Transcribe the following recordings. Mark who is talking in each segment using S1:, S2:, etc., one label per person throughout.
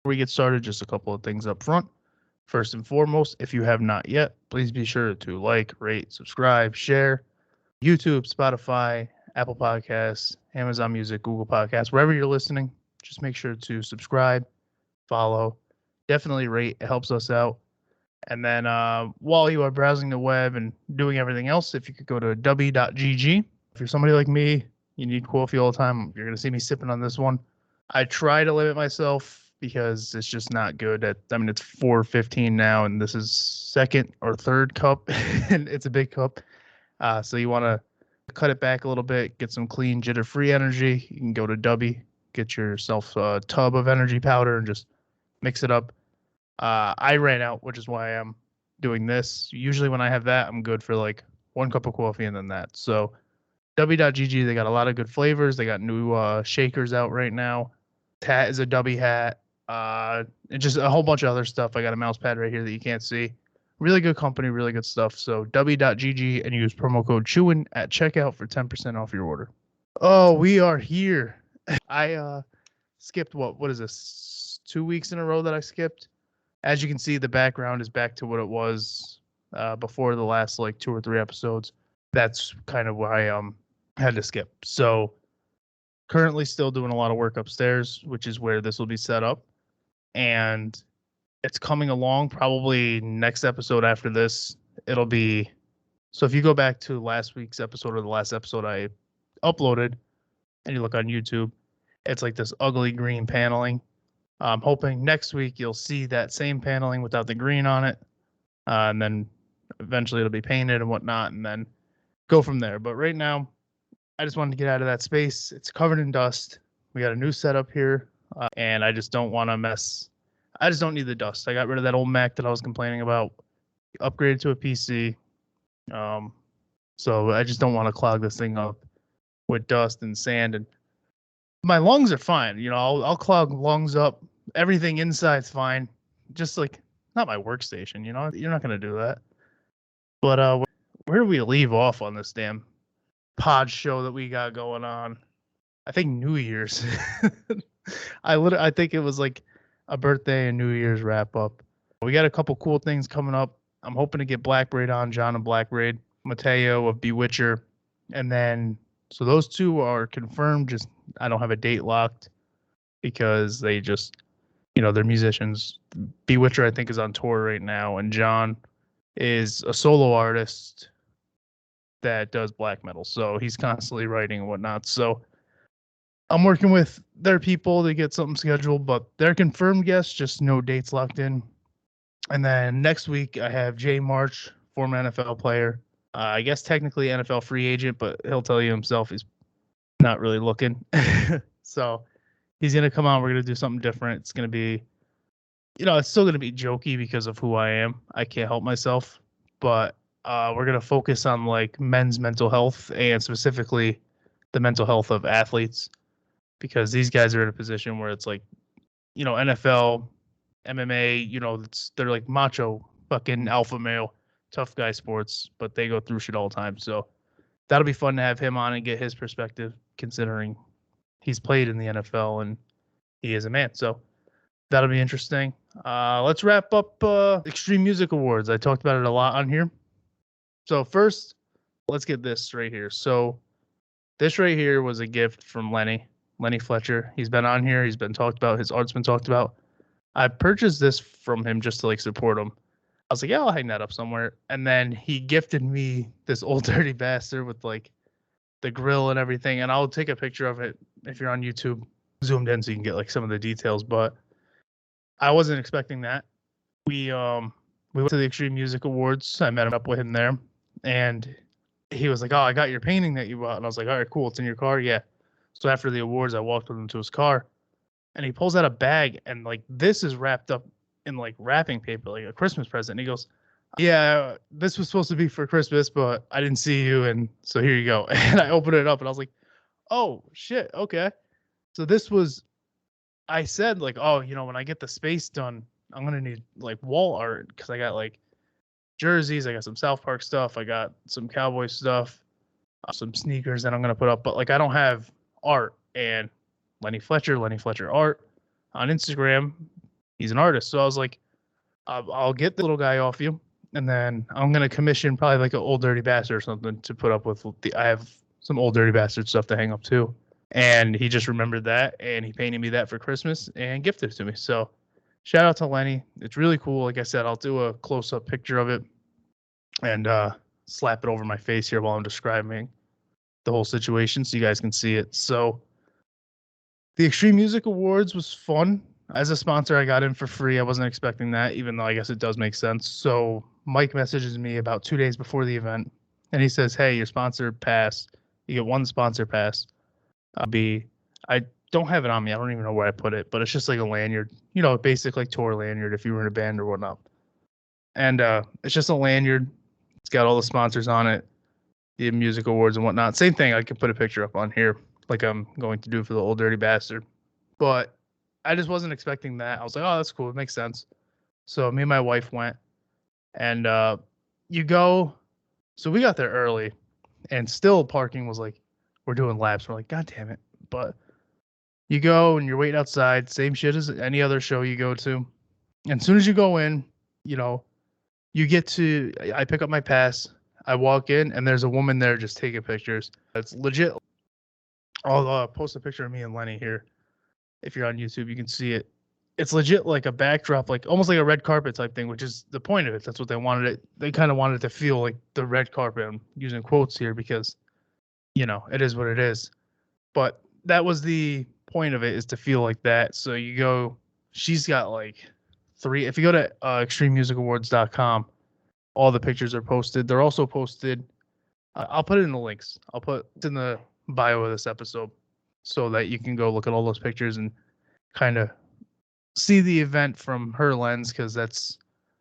S1: we get started, just a couple of things up front. First and foremost, if you have not yet, please be sure to like, rate, subscribe, share. YouTube, Spotify, Apple Podcasts, Amazon Music, Google Podcasts, wherever you're listening, just make sure to subscribe, follow, definitely rate. It helps us out. And then while you are browsing the web and doing everything else, if you could go to w.gg. If you're somebody like me, you need coffee all the time. You're going to see me sipping on this one. I try to limit myself because it's just not good. It's 4:15 now, and this is second or third cup, and it's a big cup. So you want to cut it back a little bit, get some clean, jitter-free energy. You can go to Dubby, get yourself a tub of energy powder, and just mix it up. I ran out, which is why I'm doing this. Usually when I have that, I'm good for like 1 cup of coffee and then that. So W.GG, they got a lot of good flavors. They got new shakers out right now. Hat is a Dubby hat. And just a whole bunch of other stuff. I got a mouse pad right here that you can't see. Really good company, really good stuff. So W.GG and use promo code Chewin at checkout for 10% off your order. Oh, we are here. I skipped what is this? 2 weeks in a row that I skipped. As you can see, the background is back to what it was before the last like 2 or 3 episodes. That's kind of why I had to skip. So currently still doing a lot of work upstairs, which is where this will be set up. And it's coming along. Probably next episode after this, it'll be. So if you go back to last week's episode or the last episode I uploaded and you look on YouTube, it's like this ugly green paneling. I'm hoping next week you'll see that same paneling without the green on it. And then eventually it'll be painted and whatnot, and then go from there. But right now, I just wanted to get out of that space. It's covered in dust. We got a new setup here, and I just don't want to mess. I just don't need the dust. I got rid of that old Mac that I was complaining about, upgraded to a PC. So I just don't want to clog this thing up with dust and sand. And my lungs are fine. I'll clog lungs up. Everything inside's fine. Just like not my workstation. You're not gonna do that. But where do we leave off on this damn pod show that we got going on? I think New Year's. I think it was like a birthday and New Year's wrap up. We got a couple cool things coming up. I'm hoping to get Black Braid on, John and Black Braid, Mateo of Bewitcher, and then so those two are confirmed. Just I don't have a date locked because they just, they're musicians. Bewitcher I think is on tour right now, and John is a solo artist that does black metal, so he's constantly writing and whatnot. So I'm working with their people to get something scheduled, but they're confirmed guests, just no dates locked in. And then next week I have Jay March, former NFL player. I guess technically NFL free agent, but he'll tell you himself he's not really looking. So he's going to come on. We're going to do something different. It's going to be, it's still going to be jokey because of who I am. I can't help myself. But we're going to focus on like men's mental health and specifically the mental health of athletes, because these guys are in a position where it's like, NFL, MMA, they're like macho, fucking alpha male, tough guy sports, but they go through shit all the time. So that'll be fun to have him on and get his perspective, considering he's played in the NFL and he is a man. So that'll be interesting. Let's wrap up Extreme Music Awards. I talked about it a lot on here. So first, let's get this right here. So this right here was a gift from Lenny Fletcher. He's been on here. He's been talked about. His art's been talked about. I purchased this from him just to like support him. I was like, yeah, I'll hang that up somewhere. And then he gifted me this old dirty bastard with like the grill and everything. And I'll take a picture of it if you're on YouTube, zoomed in so you can get like some of the details. But I wasn't expecting that. We went to the Extreme Music Awards. I met up with him there, and he was like, "Oh, I got your painting that you bought." And I was like, "All right, cool. It's in your car." Yeah. So after the awards, I walked with him to his car, and he pulls out a bag, and like this is wrapped up in like wrapping paper, like a Christmas present. And he goes, "Yeah, this was supposed to be for Christmas, but I didn't see you, and so here you go." And I opened it up, and I was like, "Oh shit, okay." So this was, I said like, "Oh, when I get the space done, I'm gonna need like wall art because I got like jerseys, I got some South Park stuff, I got some Cowboy stuff, some sneakers that I'm gonna put up, but like I don't have art." And Lenny Fletcher art on Instagram, He's an artist. So I was like, I'll get the little guy off you, and then I'm gonna commission probably like an Old Dirty Bastard or something to put up with. I have some Old Dirty Bastard stuff to hang up too, and he just remembered that, and he painted me that for Christmas and gifted it to me. So shout out to Lenny. It's really cool. Like I said, I'll do a close up picture of it and slap it over my face here while I'm describing the whole situation so you guys can see it. So the Extreme Music Awards was fun. As a sponsor, I got in for free. I wasn't expecting that, even though I guess it does make sense. So Mike messages me about 2 days before the event, and he says, "Hey, your sponsor pass. You get one sponsor pass. I don't have it on me. I don't even know where I put it, but it's just like a lanyard, basic like tour lanyard if you were in a band or whatnot. And it's just a lanyard. It's got all the sponsors on it, the music awards and whatnot. Same thing. I could put a picture up on here, like I'm going to do for the Old Dirty Bastard. But I just wasn't expecting that. I was like, oh, that's cool. It makes sense. So me and my wife went, and you go. So we got there early, and still parking was like, we're doing laps. We're like, God damn it. But you go and you're waiting outside, same shit as any other show you go to. And as soon as you go in, you get to, I pick up my pass, I walk in, and there's a woman there just taking pictures. It's legit. I'll post a picture of me and Lenny here. If you're on YouTube, you can see it. It's legit like a backdrop, like almost like a red carpet type thing, which is the point of it. That's what they wanted it. They kind of wanted it to feel like the red carpet. I'm using quotes here because, it is what it is. But that was the point of it, is to feel like that. So you go, she's got like 3. If you go to extrememusicawards.com, all the pictures are posted. They're also posted. I'll put it in the links. I'll put it in the bio of this episode so that you can go look at all those pictures and kind of see the event from her lens, because that's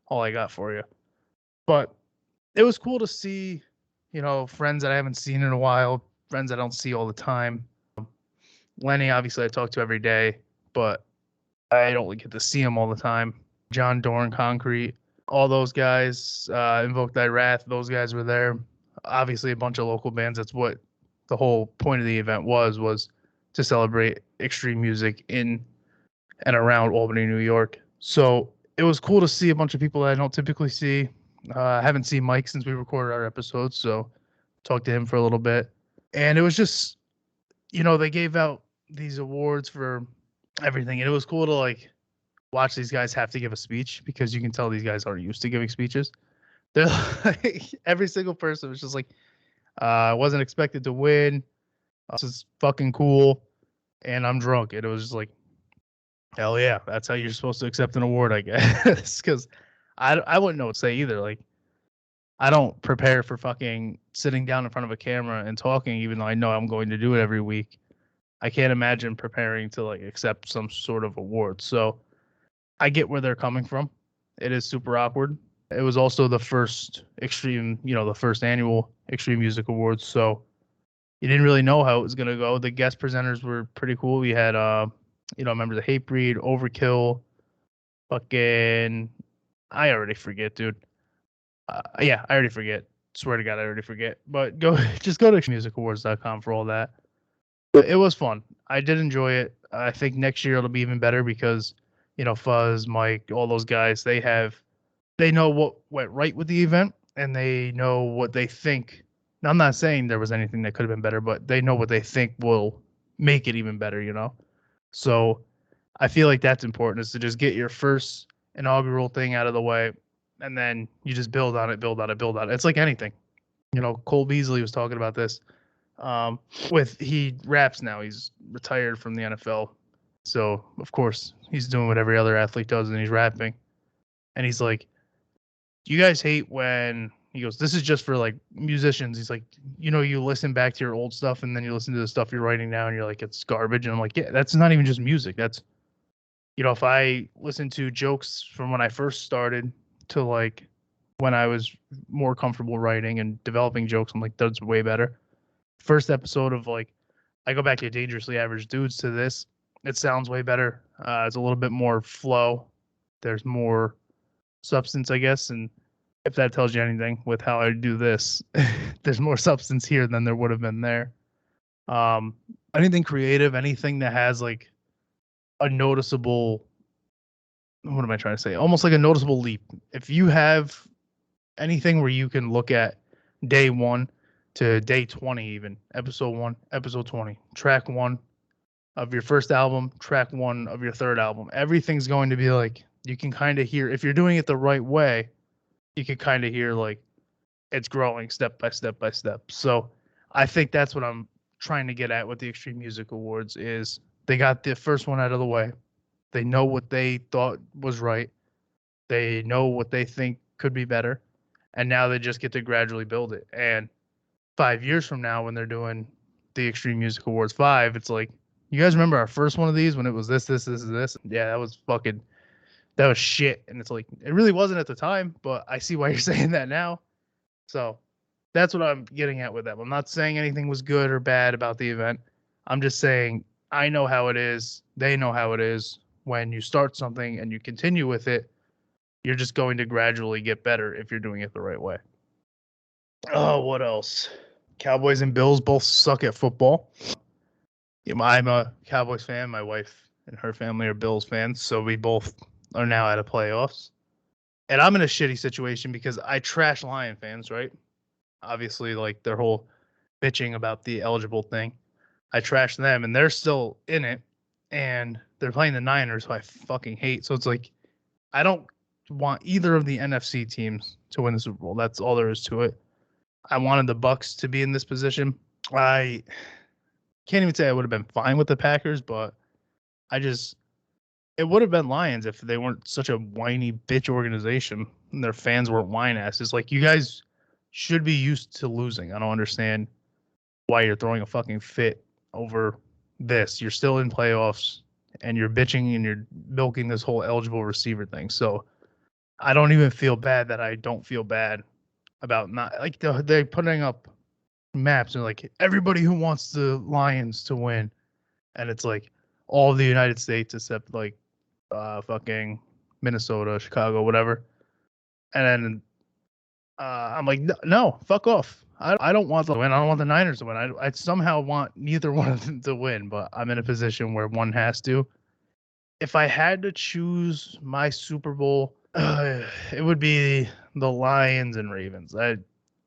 S1: all I got for you. But it was cool to see, friends that I haven't seen in a while, friends I don't see all the time. Lenny, obviously, I talk to every day, but I don't get to see him all the time. John Dorn, Concrete, all those guys, Invoke Thy Wrath, those guys were there. Obviously, a bunch of local bands. That's what the whole point of the event was to celebrate extreme music in and around Albany, New York. So it was cool to see a bunch of people that I don't typically see. I haven't seen Mike since we recorded our episode, so talked to him for a little bit. And it was just, they gave out these awards for everything, and it was cool to watch these guys have to give a speech, because you can tell these guys aren't used to giving speeches. They're like, every single person was just like, I wasn't expected to win. This is fucking cool, and I'm drunk. And it was just like, hell yeah, that's how you're supposed to accept an award, I guess. Because I wouldn't know what to say either. Like, I don't prepare for fucking sitting down in front of a camera and talking, even though I know I'm going to do it every week. I can't imagine preparing to accept some sort of award. So I get where they're coming from. It is super awkward. It was also the first the first annual Extreme Music Awards. So you didn't really know how it was going to go. The guest presenters were pretty cool. We had, members of Hatebreed, Overkill, fucking, I already forget, dude. I already forget. Swear to God, I already forget. But just go to musicawards.com for all that. But it was fun. I did enjoy it. I think next year it'll be even better because, Fuzz, Mike, all those guys, they know what went right with the event, and they know what they think. Now, I'm not saying there was anything that could have been better, but they know what they think will make it even better, So I feel like that's important, is to just get your first inaugural thing out of the way, and then you just build on it. It's like anything. Cole Beasley was talking about this. He raps now. He's retired from the NFL. So, of course, he's doing what every other athlete does, and he's rapping. And he's like, do you guys hate when, he goes, this is just for musicians. He's like, you listen back to your old stuff, and then you listen to the stuff you're writing now, and you're like, it's garbage. And I'm like, yeah, that's not even just music. That's, if I listen to jokes from when I first started to when I was more comfortable writing and developing jokes, I'm like, that's way better. First episode of I go back to Dangerously Average Dudes to this, it sounds way better. It's a little bit more flow. There's more substance, I guess. And if that tells you anything with how I do this, there's more substance here than there would have been there. Anything creative, anything that has a noticeable what am I trying to say? Almost like a noticeable leap. If you have anything where you can look at day 1 to day 20, even episode 1, episode 20, track 1 of your first album, track 1 of your third album, everything's going to be like, you can kind of hear, if you're doing it the right way, you can kind of hear like it's growing step by step by step. So I think that's what I'm trying to get at with the Extreme Music Awards is they got the first one out of the way. They know what they thought was right. They know what they think could be better. And now they just get to gradually build it. And 5 years from now, when they're doing the Extreme Music Awards 5, it's like, you guys remember our first one of these when it was this? Yeah, that was shit. And it's like, it really wasn't at the time, but I see why you're saying that now. So that's what I'm getting at with them. I'm not saying anything was good or bad about the event. I'm just saying I know how it is. They know how it is. When you start something and you continue with it, you're just going to gradually get better if you're doing it the right way. Oh, what else? Cowboys and Bills both suck at football. I'm a Cowboys fan. My wife and her family are Bills fans, so we both are now out of playoffs. And I'm in a shitty situation because I trash Lion fans, right? Obviously, like their whole bitching about the eligible thing. I trash them, and they're still in it, and they're playing the Niners, who I fucking hate. So it's like, I don't want either of the NFC teams to win the Super Bowl. That's all there is to it. I wanted the Bucs to be in this position. I can't even say I would have been fine with the Packers, but it would have been Lions if they weren't such a whiny bitch organization and their fans weren't whine asses. Like, you guys should be used to losing. I don't understand why you're throwing a fucking fit over this. You're still in playoffs and you're bitching and you're milking this whole eligible receiver thing. So I don't even feel bad that I don't feel bad about not, like, they're putting up maps and like everybody who wants the Lions to win, and it's like all of the United States except like fucking Minnesota, Chicago, whatever. And then I'm like, no, fuck off. I don't want to win. I don't want the Niners to win. I somehow want neither one of them to win, but I'm in a position where one has to. If I had to choose my Super Bowl, it would be the Lions and Ravens.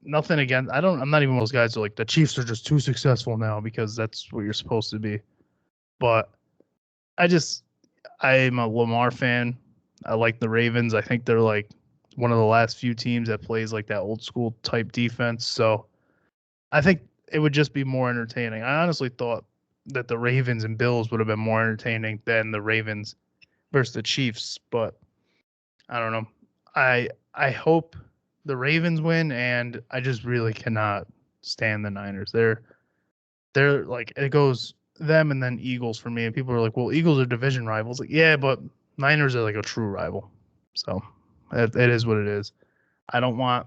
S1: Nothing against. I'm not even one of those guys who are like the Chiefs are just too successful now because that's what you're supposed to be. But I'm a Lamar fan. I like the Ravens. I think they're like one of the last few teams that plays like that old school type defense. So I think it would just be more entertaining. I honestly thought that the Ravens and Bills would have been more entertaining than the Ravens versus the Chiefs, but I don't know. I hope the Ravens win, and I just really cannot stand the Niners. They're like, it goes them and then Eagles for me, and people are like, well, Eagles are division rivals. Like, yeah, but Niners are like a true rival. So it is what it is. I don't want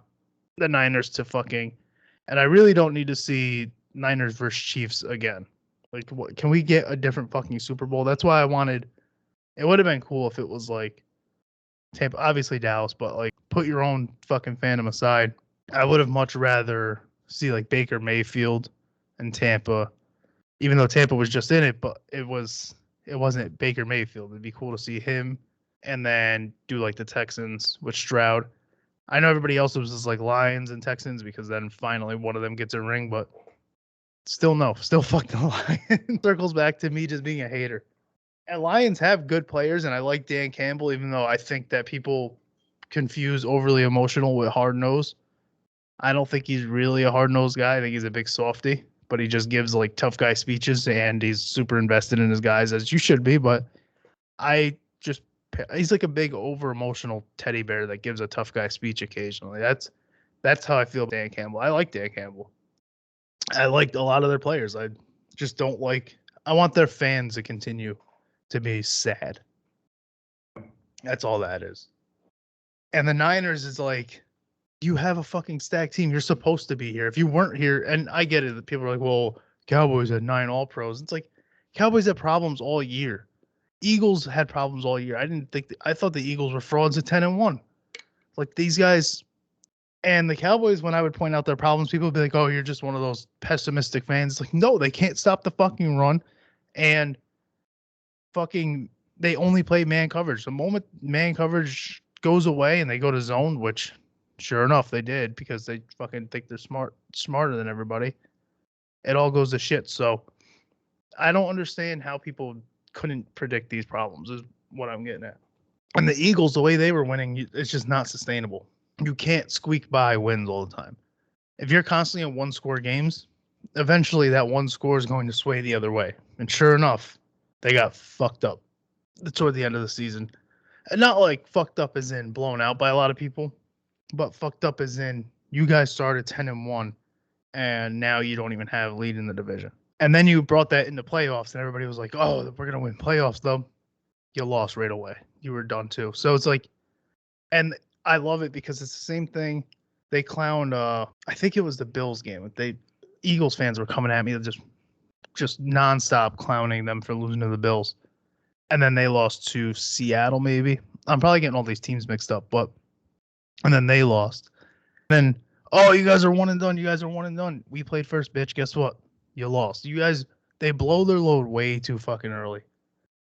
S1: the Niners to fucking, and I really don't need to see Niners versus Chiefs again. Like, what, can we get a different fucking Super Bowl? That's why I wanted. It would have been cool if it was like Tampa, obviously Dallas, but like put your own fucking fandom aside. I would have much rather see like Baker Mayfield and Tampa, even though Tampa was just in it, but it wasn't Baker Mayfield. It'd be cool to see him and then do like the Texans with Stroud. I know everybody else was just like Lions and Texans because then finally one of them gets a ring, but still fuck the Lions. Circles back to me just being a hater. And Lions have good players, and I like Dan Campbell, even though I think that people confuse overly emotional with hard-nosed. I don't think he's really a hard-nosed guy. I think he's a big softy, but he just gives like tough guy speeches, and he's super invested in his guys, as you should be. But he's like a big over-emotional teddy bear that gives a tough guy speech occasionally. That's how I feel about Dan Campbell. I like Dan Campbell. I liked a lot of their players. I just don't like. I want their fans to continue to be sad. That's all that is. And the Niners is like, you have a fucking stacked team. You're supposed to be here. If you weren't here, and I get it, that people are like, well, Cowboys had 9 All-Pros. It's like, Cowboys had problems all year. Eagles had problems all year. I thought the Eagles were frauds at 10-1. Like, these guys, and the Cowboys, when I would point out their problems, people would be like, oh, you're just one of those pessimistic fans. It's like, no, they can't stop the fucking run. And fucking they only play man coverage. The moment man coverage goes away and they go to zone, which sure enough they did because they fucking think they're smarter than everybody, it all goes to shit. So I don't understand how people couldn't predict these problems is what I'm getting at. And the Eagles, the way they were winning, it's just not sustainable. You can't squeak by wins all the time. If you're constantly in one-score games, eventually that one score is going to sway the other way. And sure enough, they got fucked up toward the end of the season. And not like fucked up as in blown out by a lot of people, but fucked up as in you guys started 10-1 and now you don't even have a lead in the division. And then you brought that into playoffs and everybody was like, oh, we're going to win playoffs though. You lost right away. You were done too. So it's like, and I love it because it's the same thing. They clowned, I think it was the Bills game. Eagles fans were coming at me just nonstop clowning them for losing to the Bills. And then they lost to Seattle, maybe. I'm probably getting all these teams mixed up, and then they lost. Then, oh, you guys are one and done. You guys are one and done. We played first, bitch. Guess what? You lost. You guys, they blow their load way too fucking early.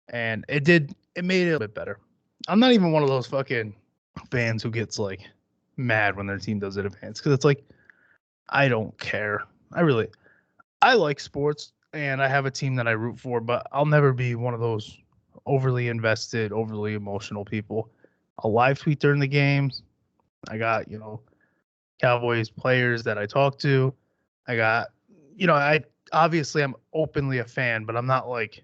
S1: And it made it a bit better. I'm not even one of those fucking fans who gets like mad when their team does it advance because it's like, I don't care. I like sports and I have a team that I root for, but I'll never be one of those overly invested, overly emotional people. I'll live tweet during the games. I got, Cowboys players that I talk to. I got, I'm openly a fan, but I'm not like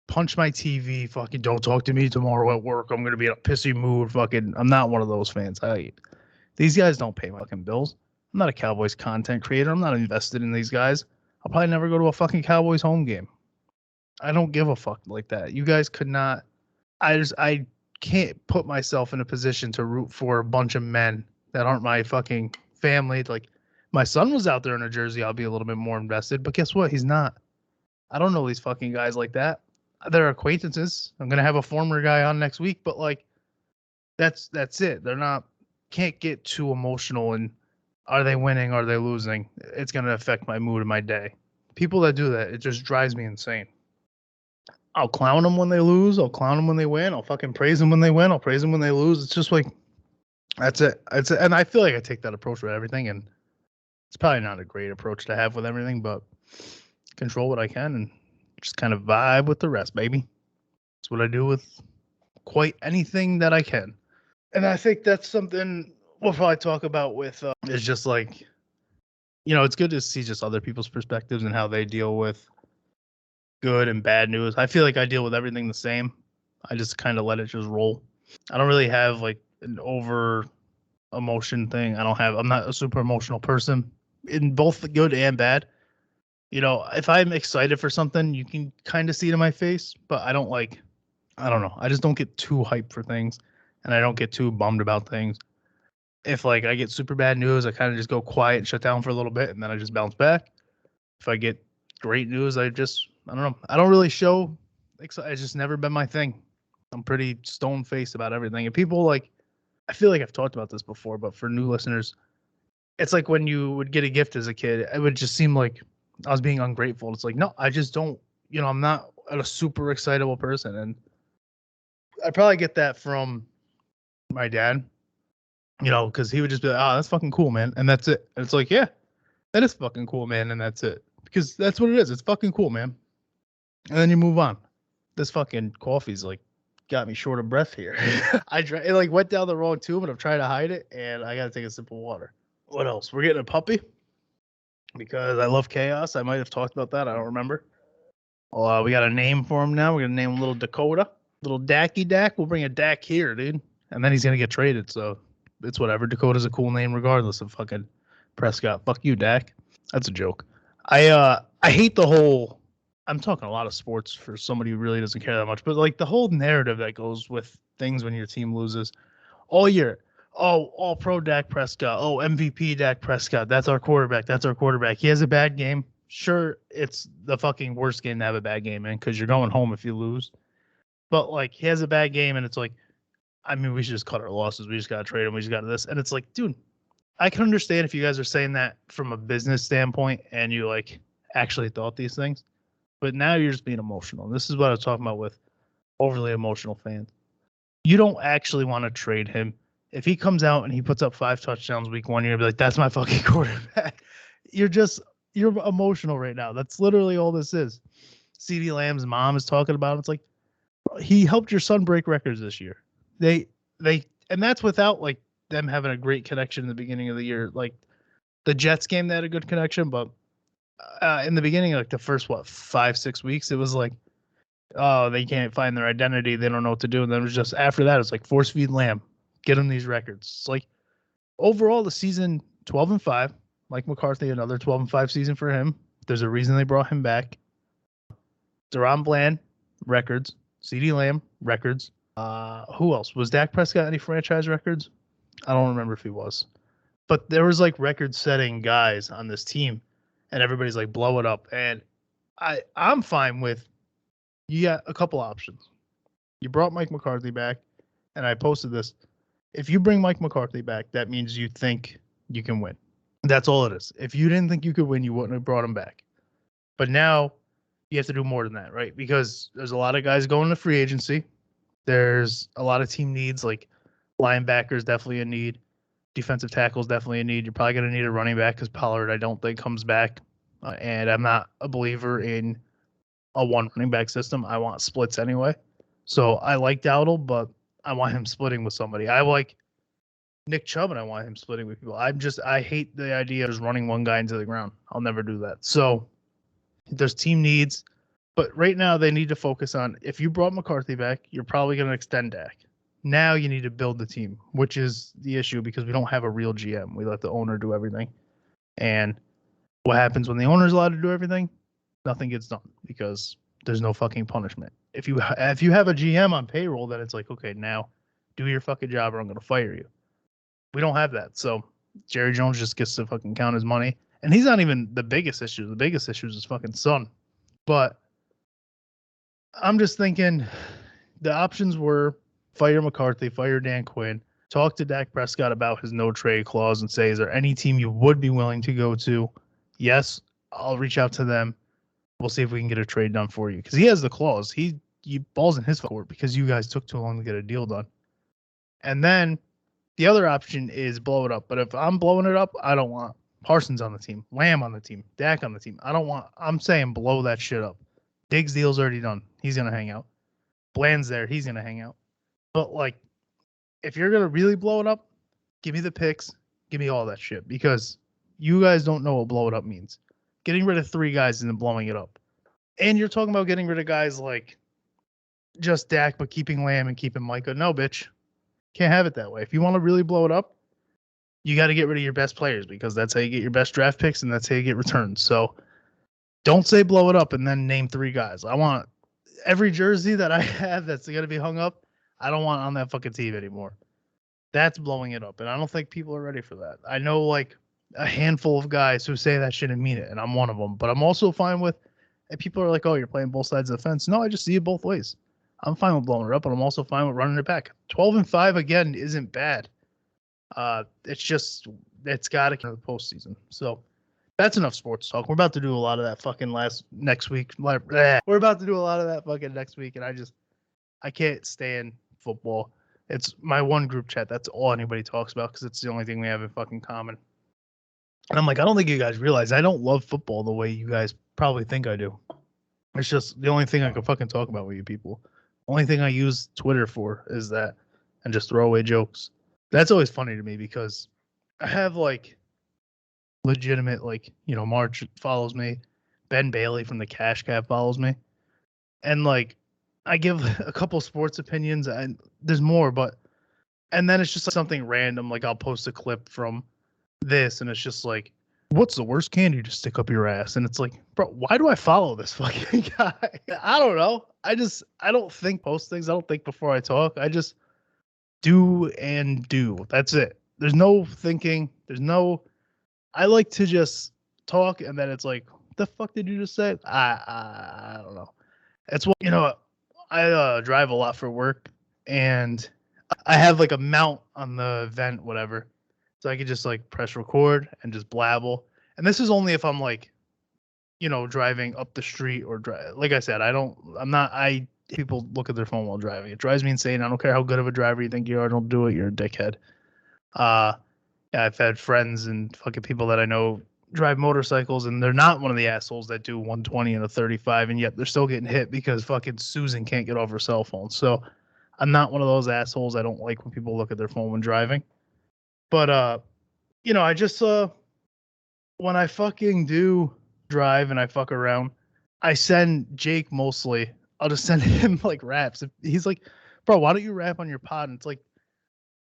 S1: punch my TV, fucking don't talk to me tomorrow at work. I'm going to be in a pissy mood. Fucking, I'm not one of those fans. These guys don't pay my fucking bills. I'm not a Cowboys content creator. I'm not invested in these guys. I'll probably never go to a fucking Cowboys home game. I don't give a fuck like that. You guys could not. I can't put myself in a position to root for a bunch of men that aren't my fucking family. Like, my son was out there in a jersey, I'll be a little bit more invested. But guess what? He's not. I don't know these fucking guys like that. They're acquaintances. I'm gonna have a former guy on next week, but like, that's it. They're not. Can't get too emotional and are they winning? Are they losing? It's gonna affect my mood of my day. People that do that, it just drives me insane. I'll clown them when they lose. I'll clown them when they win. I'll fucking praise them when they win. I'll praise them when they lose. It's just like, that's it. And I feel like I take that approach with everything, and it's probably not a great approach to have with everything, but control what I can and just kind of vibe with the rest, baby. That's what I do with quite anything that I can. And I think that's something we'll probably talk about with, it's just like, it's good to see just other people's perspectives and how they deal with good and bad news. I feel like I deal with everything the same. I just kind of let it just roll. I don't really have like an over emotion thing. I'm not a super emotional person in both the good and bad. If I'm excited for something, you can kind of see it in my face, but I don't know. I just don't get too hyped for things and I don't get too bummed about things. If like I get super bad news, I kind of just go quiet and shut down for a little bit and then I just bounce back. If I get great news, I don't know. I don't really show. It's just never been my thing. I'm pretty stone-faced about everything. And people I feel like I've talked about this before, but for new listeners, it's like when you would get a gift as a kid, it would just seem like I was being ungrateful. It's like, no, I just don't, I'm not a super excitable person. And I probably get that from my dad, because he would just be like, oh, that's fucking cool, man. And that's it. And it's like, yeah, that is fucking cool, man. And that's it. Because that's what it is. It's fucking cool, man. And then you move on. This fucking coffee's got me short of breath here. It went down the wrong tube, and I'm trying to hide it, and I gotta take a sip of water. What else? We're getting a puppy because I love chaos. I might have talked about that. I don't remember. Well, we got a name for him now. We're gonna name him Little Dakota, Little Dacky Dak. We'll bring a Dak here, dude, and then he's gonna get traded. So it's whatever. Dakota's a cool name regardless of fucking Prescott. Fuck you, Dak. That's a joke. I hate the whole. I'm talking a lot of sports for somebody who really doesn't care that much, but like the whole narrative that goes with things when your team loses all year. Oh, all pro Dak Prescott. Oh, MVP Dak Prescott. That's our quarterback. That's our quarterback. He has a bad game. Sure, it's the fucking worst game to have a bad game in because you're going home if you lose. But like he has a bad game and it's like, I mean, we should just cut our losses. We just got to trade him. We just got this. And it's like, dude, I can understand if you guys are saying that from a business standpoint and you like actually thought these things. But now you're just being emotional. And this is what I was talking about with overly emotional fans. You don't actually want to trade him. If he comes out and he puts up 5 touchdowns week 1, you're gonna be like, that's my fucking quarterback. You're emotional right now. That's literally all this is. CeeDee Lamb's mom is talking about it. It's like, he helped your son break records this year. They and that's without like them having a great connection in the beginning of the year. Like the Jets game, they had a good connection, but in the beginning, like the first 5-6 weeks, it was like, oh, they can't find their identity. They don't know what to do. And then it was just after that, it's like force feed Lamb, get him these records. It's like overall the season 12-5. Mike McCarthy, another 12-5 season for him. There's a reason they brought him back. Deron Bland, records. CeeDee Lamb, records. Who else? Was Dak Prescott any franchise records? I don't remember if he was. But there was like record-setting guys on this team, and everybody's like, blow it up. And I'm fine with, you got a couple options. You brought Mike McCarthy back, and I posted this. If you bring Mike McCarthy back, that means you think you can win. That's all it is. If you didn't think you could win, you wouldn't have brought him back. But now you have to do more than that, right? Because there's a lot of guys going to free agency. There's a lot of team needs, like linebackers definitely a need. Defensive tackles definitely a need. You're probably going to need a running back because Pollard, I don't think, comes back. And I'm not a believer in a one running back system. I want splits anyway. So I like Dowdle, but I want him splitting with somebody. I like Nick Chubb, and I want him splitting with people. I hate the idea of just running one guy into the ground. I'll never do that. So there's team needs. But right now they need to focus on, if you brought McCarthy back, you're probably going to extend Dak. Now you need to build the team, which is the issue because we don't have a real GM. We let the owner do everything. And what happens when the owner's allowed to do everything? Nothing gets done because there's no fucking punishment. If you have a GM on payroll, then it's like, okay, now do your fucking job or I'm going to fire you. We don't have that. So Jerry Jones just gets to fucking count his money. And he's not even the biggest issue. The biggest issue is his fucking son. But I'm just thinking the options were fire McCarthy, fire Dan Quinn, talk to Dak Prescott about his no trade clause and say, is there any team you would be willing to go to? Yes, I'll reach out to them. We'll see if we can get a trade done for you. Because he has the clause. He balls in his court because you guys took too long to get a deal done. And then the other option is blow it up. But if I'm blowing it up, I don't want Parsons on the team, Lamb on the team, Dak on the team. I'm saying blow that shit up. Diggs' deal's already done. He's going to hang out. Bland's there. He's going to hang out. But, like, if you're going to really blow it up, give me the picks. Give me all that shit. Because you guys don't know what blow it up means. Getting rid of 3 guys isn't blowing it up. And you're talking about getting rid of guys like just Dak, but keeping Lamb and keeping Micah. No, bitch. Can't have it that way. If you want to really blow it up, you got to get rid of your best players because that's how you get your best draft picks and that's how you get returns. So don't say blow it up and then name 3 guys. I want every jersey that I have that's going to be hung up, I don't want on that fucking team anymore. That's blowing it up. And I don't think people are ready for that. I know like a handful of guys who say that shit and mean it, and I'm one of them. But I'm also fine with, and people are like, oh, you're playing both sides of the fence. No, I just see it both ways. I'm fine with blowing it up, but I'm also fine with running it back. 12-5 again isn't bad. It's just it's got to come to the postseason. So that's enough sports talk. We're about to do a lot of that fucking next week. We're about to do a lot of that fucking next week, and I can't stand football. It's my one group chat. That's all anybody talks about because it's the only thing we have in fucking common. And I'm like, I don't think you guys realize I don't love football the way you guys probably think I do. It's just the only thing I can fucking talk about with you people. Only thing I use Twitter for is that and just throw away jokes. That's always funny to me because I have like legitimate, like, you know, March follows me. Ben Bailey from the Cash Cab follows me. And like, I give a couple sports opinions and there's more, and then it's just like something random. Like I'll post a clip from this and it's just like, what's the worst candy to stick up your ass? And it's like, bro, why do I follow this fucking guy? I don't know. I don't think post things. I don't think before I talk. I just do and do. That's it. There's no thinking. I like to just talk and then it's like, what the fuck did you just say? I don't know. It's what, you know, I drive a lot for work and I have like a mount on the vent, whatever. So I could just like press record and just blabble. And this is only if I'm like, you know, driving up the street or like I said, I people look at their phone while driving. It drives me insane. I don't care how good of a driver you think you are. Don't do it. You're a dickhead. Yeah, I've had friends and fucking people that I know drive motorcycles, and they're not one of the assholes that do 120 and a 35, and yet they're still getting hit because fucking Susan can't get off her cell phone. So I'm not one of those assholes. I don't like when people look at their phone when driving. But I just when I fucking do drive and I fuck around, I send Jake mostly. I'll just send him like raps. He's like, bro, why don't you rap on your pod? And it's like,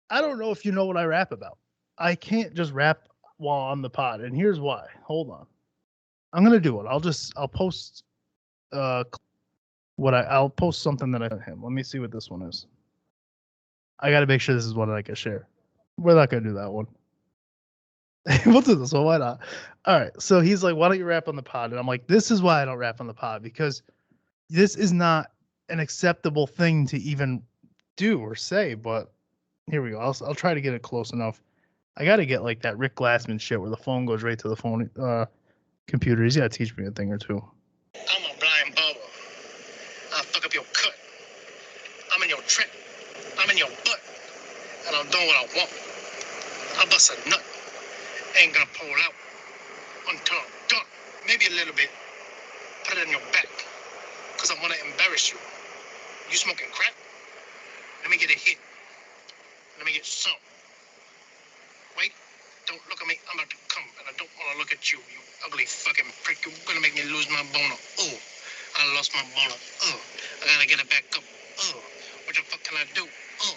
S1: I don't know if you know what I rap about. I can't just rap while on the pod, and here's why. Hold on, I'm gonna do it. I'll post I'll post something that I sent him. Let me see what this one is. I gotta make sure this is one that I can share. We're not gonna do that one. We'll do this one. Why not? All right. So he's like, why don't you rap on the pod? And I'm like, this is why I don't rap on the pod, because this is not an acceptable thing to even do or say. But here we go. I'll try to get it close enough. I got to get like that Rick Glassman shit where the phone goes right to the phone computer. He's got to teach me a thing or two.
S2: I'm a blind barber. I'll fuck up your cut. I'm in your trap. I'm in your butt. And I'm doing what I want. I bust a nut. Ain't gonna pull out until I'm done. Maybe a little bit. Put it in your back. Cause I wanna embarrass you. You smoking crack? Let me get a hit. Let me get some. Wait, don't look at me. I'm about to come, and I don't wanna look at you, you ugly fucking prick. You're gonna make me lose my boner. Oh, I lost my boner. Oh, I gotta get it back up. Oh, what the fuck can I do? Oh,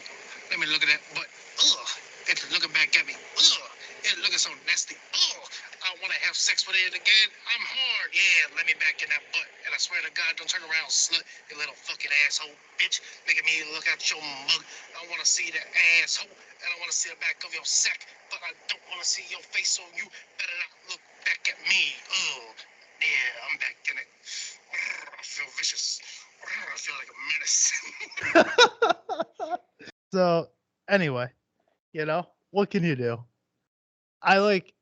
S2: let me look at that butt. Oh, it's looking back at me. Oh, it's looking so nasty. Oh, I wanna have sex with it again. I'm hard. Yeah, let me back in that butt. And I swear to God, don't turn around, slut. You little fucking asshole bitch. Making me look out your mug. I wanna see the asshole. And I wanna see the back of your sack. But I don't wanna see your face, so you better not look back at me. Oh, yeah, I'm back in it. I feel vicious. I feel like a menace.
S1: So anyway, what can you do? I like,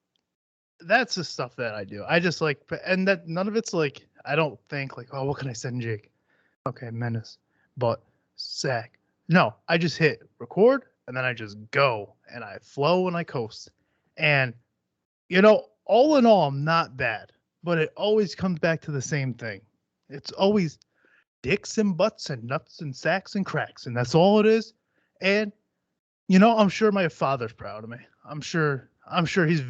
S1: that's the stuff that I do. I just like, and that none of it's like, I don't think like, oh, what can I send Jake? Okay, menace, but sack. No, I just hit record and then I just go and I flow and I coast. And, all in all, I'm not bad, but it always comes back to the same thing. It's always dicks and butts and nuts and sacks and cracks. And that's all it is. And, I'm sure my father's proud of me. I'm sure he's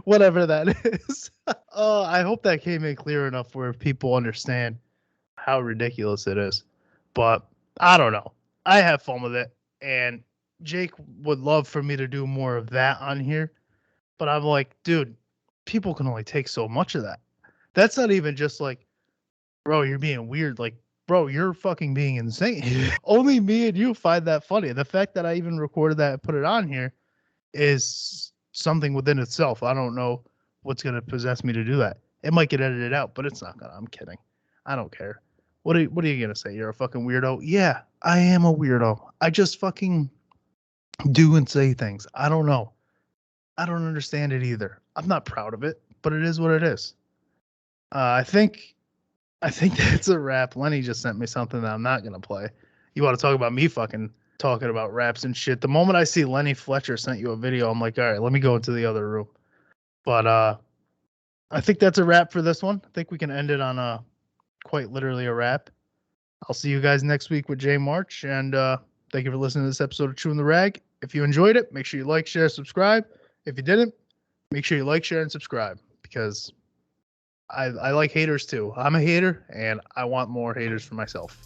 S1: whatever that is. I hope that came in clear enough where people understand how ridiculous it is. But I don't know. I have fun with it. And Jake would love for me to do more of that on here. But I'm like, dude, people can only take so much of that. That's not even just like, bro, you're being weird. Like, bro, you're fucking being insane. Only me and you find that funny. The fact that I even recorded that and put it on here is something within itself. I don't know what's going to possess me to do that. It might get edited out, but it's not going to. I'm kidding. I don't care. What are you going to say? You're a fucking weirdo? Yeah, I am a weirdo. I just fucking do and say things. I don't know. I don't understand it either. I'm not proud of it, but it is what it is. I think that's a wrap. Lenny just sent me something that I'm not going to play. You want to talk about me fucking talking about raps and shit. The moment I see Lenny Fletcher sent you a video, I'm like, all right, let me go into the other room. But I think that's a wrap for this one. I think we can end it on quite literally a wrap. I'll see you guys next week with Jay March. And thank you for listening to this episode of Chewin the Rag. If you enjoyed it, make sure you like, share, subscribe. If you didn't, make sure you like, share, and subscribe, because I like haters too. I'm a hater, and I want more haters for myself.